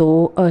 2